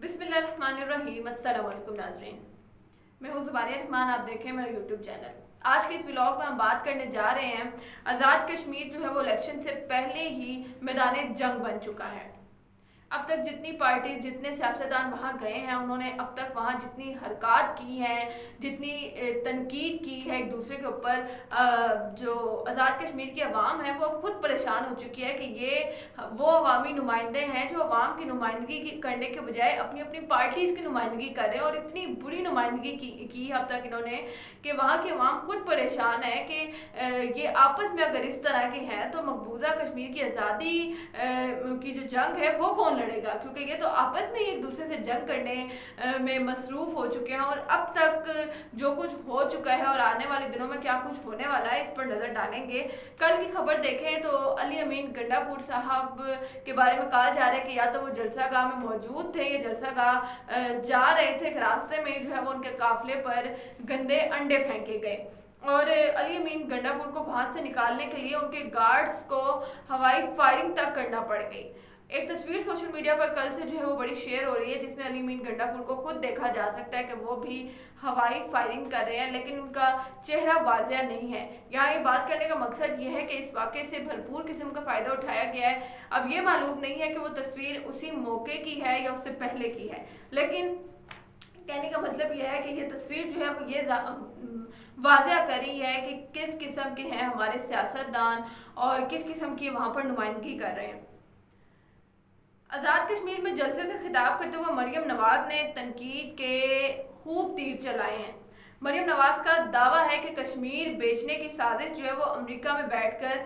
बिस्मिल्लाहिर्रहमानिर्रहीम। अस्सलाम वालेकुम नाज़रीन, मैं हूँ ज़ुबानिया रहमान। आप देखें मेरा यूट्यूब चैनल। आज के इस व्लॉग में हम बात करने जा रहे हैं, आज़ाद कश्मीर जो है वो इलेक्शन से पहले ही मैदान जंग बन चुका है। अब तक जितनी पार्टी, जितने सियासतदान वहाँ गए हैं, उन्होंने अब तक वहाँ जितनी हरकत की हैं, जितनी तनकीद की है एक दूसरे के ऊपर, जो आज़ाद कश्मीर की आवाम है वो अब खुद परेशान हो चुकी है कि ये वो अवामी नुमाइंदे हैं जो अवाम की नुमाइंदगी करने के बजाय अपनी अपनी पार्टीज़ की नुमाइंदगी कर रहे हैं। और इतनी बुरी नुमाइंदगी की अब तक इन्होंने कि वहाँ की अवाम खुद परेशान है कि ये आपस में अगर इस तरह के हैं तो मकबूजा कश्मीर की आज़ादी की जो जंग है वो कौन लड़ेगा, क्योंकि ये तो आपस में ही एक दूसरे से जंग करने में मसरूफ़ हो चुके हैं। और अब तक जो कुछ हो चुका है और आने वाले दिनों में क्या कुछ होने वाला है इस पर नज़र डालेंगे। कल की खबर देखें तो अली अमीन गंडापुर साहब के बारे में कहा जा रहा है कि या तो वो जलसा गाह में मौजूद थे, या जलसा गाह जा रहे थे कि रास्ते में जो है वो उनके काफिले पर गंदे अंडे फेंके गए और अली अमीन गंडापुर को वहां से निकालने के लिए उनके गार्ड्स को हवाई फायरिंग तक करना पड़ गई। एक तस्वीर सोशल मीडिया पर कल से जो है वो बड़ी शेयर हो रही है, जिसमें अली अमीन गंडापुर को खुद देखा जा सकता है कि वो भी हवाई फायरिंग कर रहे हैं, लेकिन उनका चेहरा वाज़िया नहीं है। यहाँ ये बात करने का मकसद ये है कि इस वाक़े से भरपूर किस्म का फ़ायदा उठाया गया है। अब ये मालूम नहीं है कि वो तस्वीर उसी मौके की है या उससे पहले की है, लेकिन कहने का मतलब यह है कि ये तस्वीर जो है वो ये वाज़िया कर रही है कि किस किस्म के हैं हमारे सियासतदान और किस किस्म की वहाँ पर नुमाइंदगी कर रहे हैं। आज़ाद कश्मीर में जलसे से खिताब करते हुए मरियम नवाज ने तनकीद के खूब तीर चलाए हैं। मरियम नवाज का दावा है कि कश्मीर बेचने की साजिश जो है वो अमेरिका में बैठकर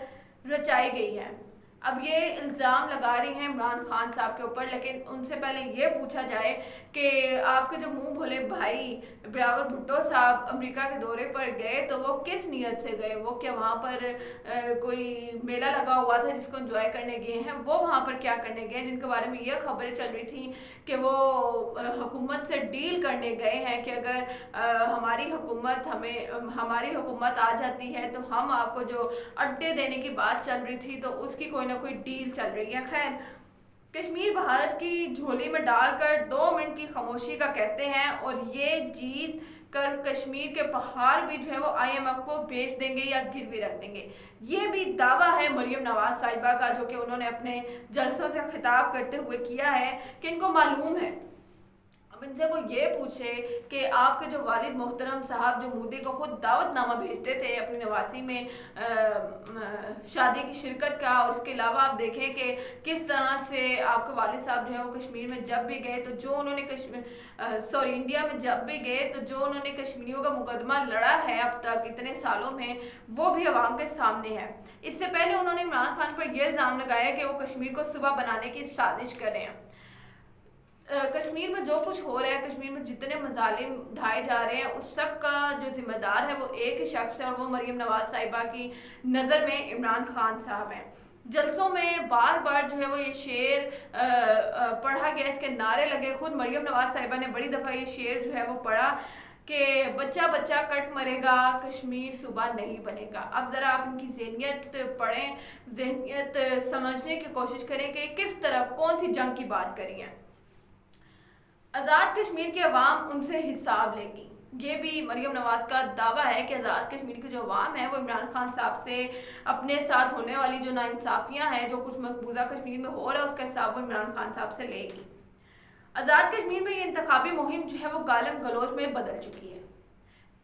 रचाई गई है। अब ये इल्ज़ाम लगा रही हैं इमरान खान साहब के ऊपर, लेकिन उनसे पहले ये पूछा जाए कि आपके जो मुंह भोले भाई बिलावल भुट्टो साहब अमेरिका के दौरे पर गए तो वो किस नीयत से गए? वो क्या वहाँ पर कोई मेला लगा हुआ था जिसको एंजॉय करने गए हैं? वो वहाँ पर क्या करने गए जिनके बारे में ये खबरें चल रही थी कि वो हुकूमत से डील करने गए हैं कि अगर हमारी हुकूमत आ जाती है तो हम आपको जो अड्डे देने की बात चल रही थी तो उसकी कोई ना कोई डील चल रही है। खैर, कश्मीर भारत की झोली में डालकर 2 मिनट की खामोशी का कहते हैं और ये जीत कर कश्मीर के पहाड़ भी जो है वो IMF को बेच देंगे या गिरवी रख देंगे। ये भी दावा है मरियम नवाज साहिबा का, जो कि उन्होंने अपने जलसों से खिताब करते हुए किया है कि इनको मालूम है। अब इनसे कोई ये पूछे कि आपके जो वालिद मोहतरम साहब जो मोदी को खुद दावतनामा भेजते थे अपनी नवासी में शादी की शिरकत का, और इसके अलावा आप देखें कि किस तरह से आपके वालिद साहब जो है वो कश्मीर में जब भी गए तो जो उन्होंने इंडिया में जब भी गए तो जो उन्होंने कश्मीरियों का मुकदमा लड़ा है अब तक इतने सालों में, वो भी अवाम के सामने है। इससे पहले उन्होंने इमरान खान पर यह इल्ज़ाम लगाया कि वो कश्मीर को सुबह बनाने की साजिश कर रहे हैं। कश्मीर में जो कुछ हो रहा है, कश्मीर में जितने मजालिम ढाए जा रहे हैं, उस सब का जो जिम्मेदार है वो एक ही शख्स है और वो मरियम नवाज साहिबा की नज़र में इमरान खान साहब हैं। जलसों में बार बार जो है वो ये शेर पढ़ा गया, इसके नारे लगे। खुद मरियम नवाज साहिबा ने बड़ी दफ़ा ये शेर जो है वो पढ़ा कि बच्चा बच्चा कट मरेगा, कश्मीर सुबह नहीं बनेगा। अब ज़रा आप इनकी ज़हनियत पढ़ें, ज़हनियत समझने की कोशिश करें कि किस तरफ कौन सी जंग की बात करी है। आज़ाद कश्मीर की अवाम उनसे हिसाब लेगी, ये भी मरियम नवाज का दावा है कि आज़ाद कश्मीर की जो अवाम है वो इमरान खान साहब से अपने साथ होने वाली जो नाइंसाफ़ियाँ हैं, जो कुछ मकबूजा कश्मीर में हो रहा है, उसका हिसाब वो इमरान खान साहब से लेगी। आज़ाद कश्मीर में ये इंतखाबी मुहिम जो है वो गालम गलोच में बदल चुकी है।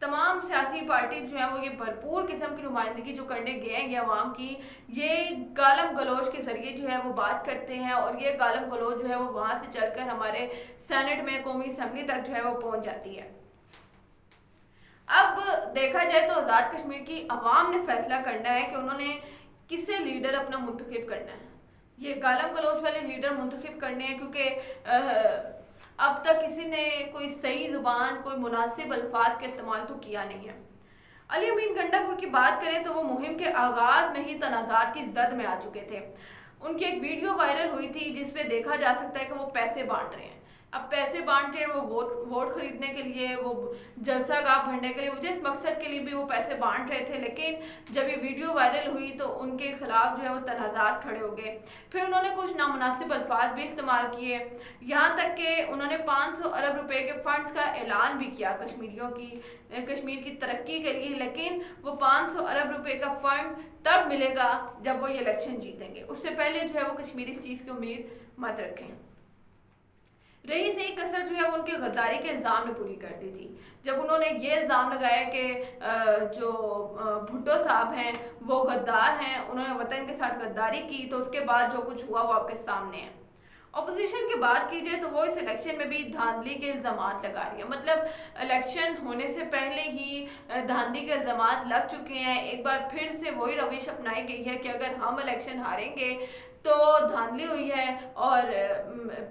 तमाम सियासी पार्टी जो है वो ये भरपूर किस्म की नुमाइंदगी जो करने गए हैं ये अवाम की, ये गालम गलोच के ज़रिए जो है वो बात करते हैं और ये गालम गलोच जो है वो वहाँ से चलकर हमारे सेनेट में, कौमी असम्बली तक जो है वो पहुँच जाती है। अब देखा जाए तो आज़ाद कश्मीर की अवाम ने फैसला करना है कि उन्होंने किसे लीडर अपना मुंतखब करना है। ये गालम गलोच वाले लीडर मुंतखब करने हैं, क्योंकि अब तक किसी ने कोई सही ज़ुबान, कोई मुनासिब अल्फाज का इस्तेमाल तो किया नहीं है। अली अमीन गंडापुर की बात करें तो वो मुहिम के आगाज़ में ही तनाज़ात की जद में आ चुके थे। उनकी एक वीडियो वायरल हुई थी जिसमें देखा जा सकता है कि वो पैसे बांट रहे हैं। अब पैसे बांट रहे हैं वो वोट खरीदने के लिए, वो जलसा गाह भरने के लिए, वो जिस मकसद के लिए भी वो पैसे बांट रहे थे। लेकिन जब ये वीडियो वायरल हुई तो उनके खिलाफ जो है वो तनाज़ात खड़े हो गए। फिर उन्होंने कुछ नामुनासिब अल्फाज भी इस्तेमाल किए, यहाँ तक कि उन्होंने 500 अरब रुपए के फंड्स का ऐलान भी किया कश्मीर की तरक्की के लिए। लेकिन वो 500 अरब रुपए का फंड तब मिलेगा जब वो ये इलेक्शन जीतेंगे, उससे पहले जो है वो कश्मीर इस चीज़ की उम्मीद मत रखें। रही सही कसर जो है वो उनके गद्दारी के इल्ज़ाम ने पूरी कर दी थी, जब उन्होंने ये इल्ज़ाम लगाया कि जो भुट्टो साहब हैं वो गद्दार हैं, उन्होंने वतन के साथ गद्दारी की, तो उसके बाद जो कुछ हुआ वो आपके सामने है। अपोजिशन की बात की जाए तो वो इस इलेक्शन में भी धांधली के इल्ज़ामात लगा रही है, मतलब इलेक्शन होने से पहले ही धांधली के इल्ज़ामात लग चुके हैं। एक बार फिर से वही रविश अपनाई गई है कि अगर हम इलेक्शन हारेंगे तो धांधली हुई है, और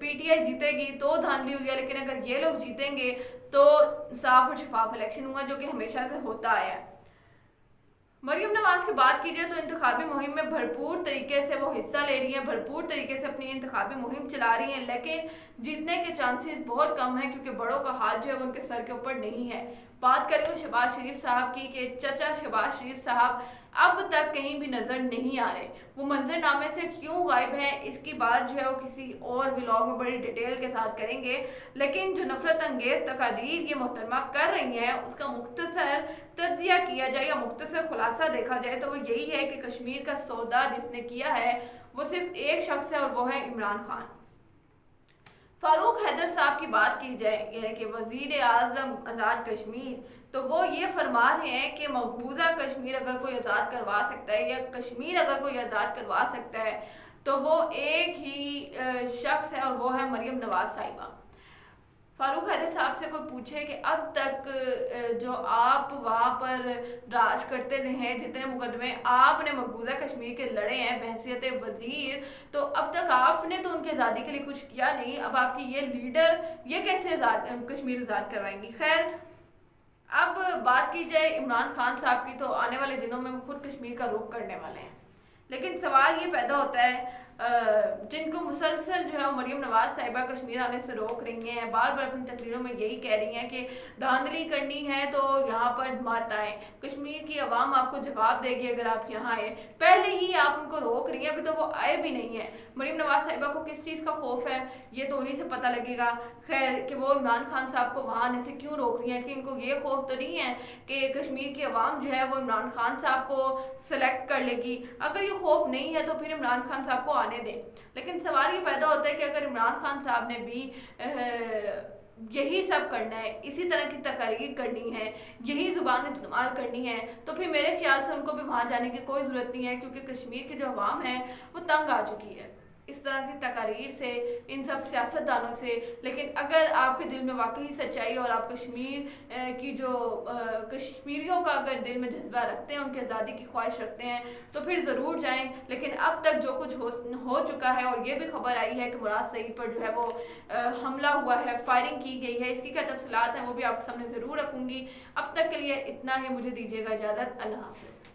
पीटीआई जीतेगी तो धांधली हुई है, लेकिन अगर ये लोग जीतेंगे तो साफ और शफाफ इलेक्शन हुआ, जो कि हमेशा से होता आया है। मरियम नवाज की बात की जाए तो इंतखाबी मुहिम में भरपूर तरीके से वो हिस्सा ले रही हैं, भरपूर तरीके से अपनी इंतखाबी मुहिम चला रही हैं, लेकिन जीतने के चांसेस बहुत कम हैं, क्योंकि बड़ों का हाथ जो है वो उनके सर के ऊपर नहीं है। बात करें तो शहबाज शरीफ साहब की, कि चचा शहबाज शरीफ साहब अब तक कहीं भी नज़र नहीं आ रहे, वो मंजरनामे से क्यों गायब हैं, इसकी बात जो है वो किसी और व्लॉग में बड़ी डिटेल के साथ करेंगे। लेकिन जो नफरत अंगेज तकारीर ये मोहतरमा कर रही हैं, उसका मुख्तसर तज्जिया किया जाए या मुख्तसर खुलासा देखा जाए तो वो यही है कि कश्मीर का सौदा जिसने किया है वो सिर्फ एक शख्स है, और वो है इमरान खान। फारूक हैदर साहब की बात की जाए, यानी कि वजीर आज़म आज़ाद कश्मीर, तो वो ये फरमा रहे हैं कि मकबूजा कश्मीर अगर कोई आज़ाद करवा सकता है, या कश्मीर अगर कोई आज़ाद करवा सकता है, तो वो एक ही शख्स है, और वो है मरियम नवाज साहिबा। फारूक हैदर साहब से कोई पूछे कि अब तक जो आप वहाँ पर राज करते रहे हैं, जितने मुकदमे आपने मकबूजा कश्मीर के लड़े हैं बहसियत वज़ीर, तो अब तक आपने तो उनकी आज़ादी के लिए कुछ किया नहीं, अब आपकी ये लीडर ये कैसे कश्मीर आज़ाद करवाएंगी। खैर, अब बात की जाए इमरान खान साहब की, तो आने वाले दिनों में वो खुद कश्मीर का रुख करने वाले हैं। लेकिन सवाल ये पैदा होता है, जिनको मुसलसल जो है वो मरियम नवाज साहिबा कश्मीर आने से रोक रही हैं, बार बार अपनी तकरीरों में यही कह रही हैं कि धांधली करनी है तो यहाँ पर मत आए, कश्मीर की आवाम आपको जवाब देगी अगर आप यहाँ आए। पहले ही आप उनको रोक रही हैं, अभी तो वो आए भी नहीं है। मरियम नवाज साहिबा को किस चीज़ का खौफ है ये तो उन्हीं से पता लगेगा। खैर, कि वो इमरान खान साहब को वहाँ आने से क्यों रोक रही हैं, कि इनको ये खौफ तो नहीं है कि कश्मीर की आवाम जो है वो इमरान खान साहब को सेलेक्ट कर लेगी। अगर ये खौफ नहीं है तो फिर इमरान खान साहब को आने दें। लेकिन सवाल ये पैदा होता है कि अगर इमरान खान साहब ने भी यही सब करना है, इसी तरह की तकरीर करनी है, यही ज़ुबान इस्तेमाल करनी है, तो फिर मेरे ख्याल से उनको भी वहाँ जाने की कोई ज़रूरत नहीं है, क्योंकि कश्मीर की जो अवाम है वो तंग आ चुकी है इस तरह की तकारीर से, इन सब सियासतदानों से। लेकिन अगर आपके दिल में वाकई सच्चाई और आप कश्मीर की जो कश्मीरियों का अगर दिल में जज्बा रखते हैं, उनकी आज़ादी की ख्वाहिश रखते हैं, तो फिर ज़रूर जाएं। लेकिन अब तक जो कुछ हो चुका है, और ये भी खबर आई है कि मुराद सईद पर जो है वो हमला हुआ है, फायरिंग की गई है, इसकी क्या तफसीलात हैं वो भी आपके सामने ज़रूर रखूँगी। अब तक के लिए इतना ही, मुझे दीजिएगा इजाज़त। अल्लाह हाफ़िज़।